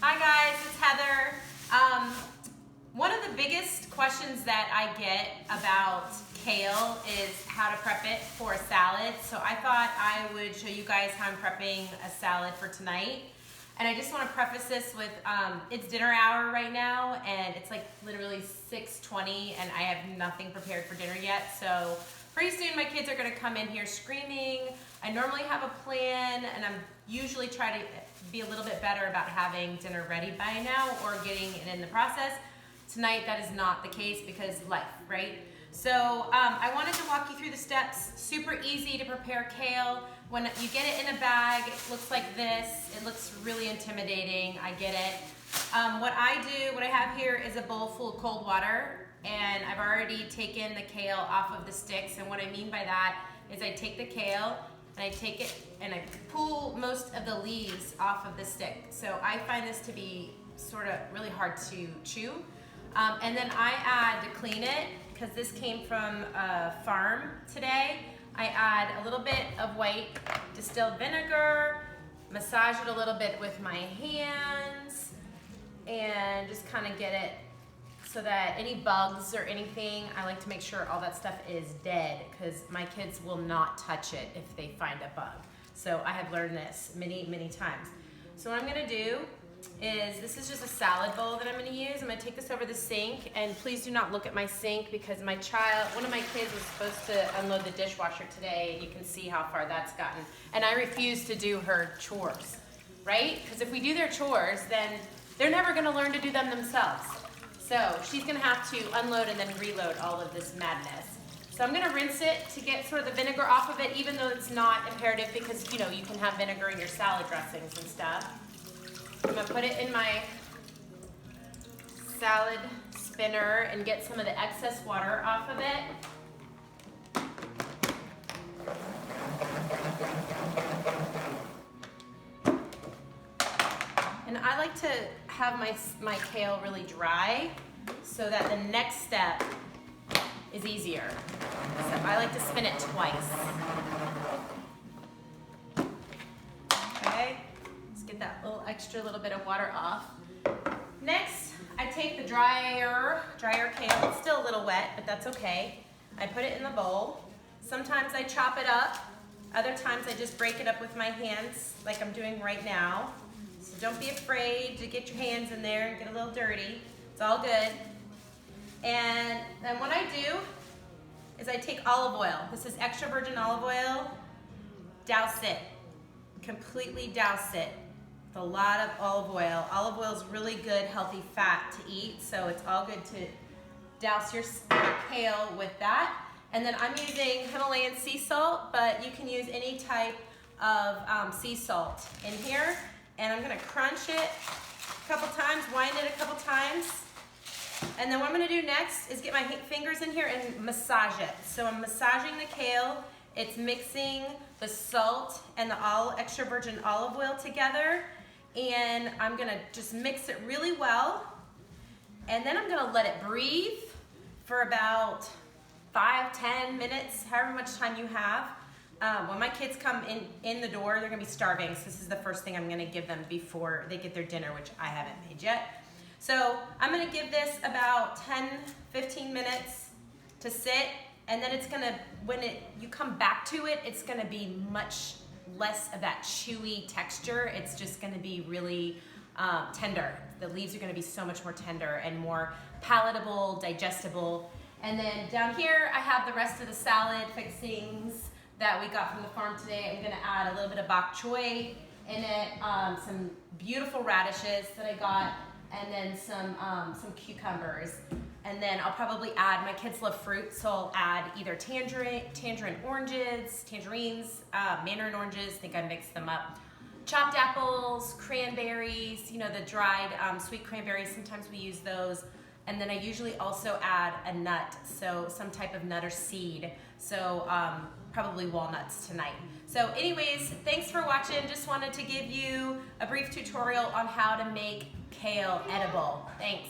Hi guys, it's Heather. One of the biggest questions that I get about kale is how to prep it for a salad. So I thought I would show you guys how I'm prepping a salad for tonight. And I just want to preface this with, it's dinner hour right now and it's like literally 6:20 and I have nothing prepared for dinner yet. So pretty soon my kids are going to come in here screaming. I normally have a plan and I'm usually try to be a little bit better about having dinner ready by now or getting it in the process. Tonight that is not the case because life, right? So I wanted to walk you through the steps. Super easy to prepare kale. When you get it in a bag, it looks like this. It looks really intimidating, I get it. What I have here is a bowl full of cold water and I've already taken the kale off of the sticks, and what I mean by that is I take the kale and I take it and I pull most of the leaves off of the stick. So I find this to be sort of really hard to chew. And then I add, to clean it, because this came from a farm today, I add a little bit of white distilled vinegar, massage it a little bit with my hands, and just kind of get it so that any bugs or anything, I like to make sure all that stuff is dead because my kids will not touch it if they find a bug. So I have learned this many, many times. So what I'm gonna do is, this is just a salad bowl that I'm gonna use. I'm gonna take this over the sink, and please do not look at my sink because one of my kids was supposed to unload the dishwasher today, and you can see how far that's gotten. And I refuse to do her chores, right? Because if we do their chores, then they're never gonna learn to do them themselves. So she's gonna have to unload and then reload all of this madness. So I'm gonna rinse it to get sort of the vinegar off of it, even though it's not imperative because you can have vinegar in your salad dressings and stuff. I'm gonna put it in my salad spinner and get some of the excess water off of it. And I like to have my kale really dry so that the next step is easier. So I like to spin it twice. Okay, let's get that little bit of water off. Next, I take the drier kale. It's still a little wet, but that's okay. I put it in the bowl. Sometimes I chop it up. Other times I just break it up with my hands like I'm doing right now. So don't be afraid to get your hands in there and get a little dirty. It's all good. And then what I do is I take olive oil. This is extra virgin olive oil. Douse it. Completely douse it with a lot of olive oil. Olive oil is really good, healthy fat to eat, so it's all good to douse your kale with that. And then I'm using Himalayan sea salt, but you can use any type of sea salt in here. And I'm gonna crunch it a couple times, wind it a couple times. And then what I'm gonna do next is get my fingers in here and massage it. So I'm massaging the kale. It's mixing the salt and the extra virgin olive oil together. And I'm gonna just mix it really well. And then I'm gonna let it breathe for about 5-10 minutes, however much time you have. When my kids come in the door, they're gonna be starving. So this is the first thing I'm gonna give them before they get their dinner, which I haven't made yet. So I'm gonna give this about 10-15 minutes to sit, and then it's gonna, when you come back to it, it's gonna be much less of that chewy texture. It's just gonna be really tender. The leaves are gonna be so much more tender and more palatable, digestible. And then down here, I have the rest of the salad fixings that we got from the farm today. I'm gonna add a little bit of bok choy in it, some beautiful radishes that I got, and then some cucumbers. And then I'll probably add, my kids love fruit, so I'll add either tangerines, mandarin oranges, I think I mixed them up, chopped apples, cranberries, the dried sweet cranberries, sometimes we use those. And then I usually also add a nut, so some type of nut or seed. So probably walnuts tonight. So anyways, thanks for watching. Just wanted to give you a brief tutorial on how to make kale edible. Thanks.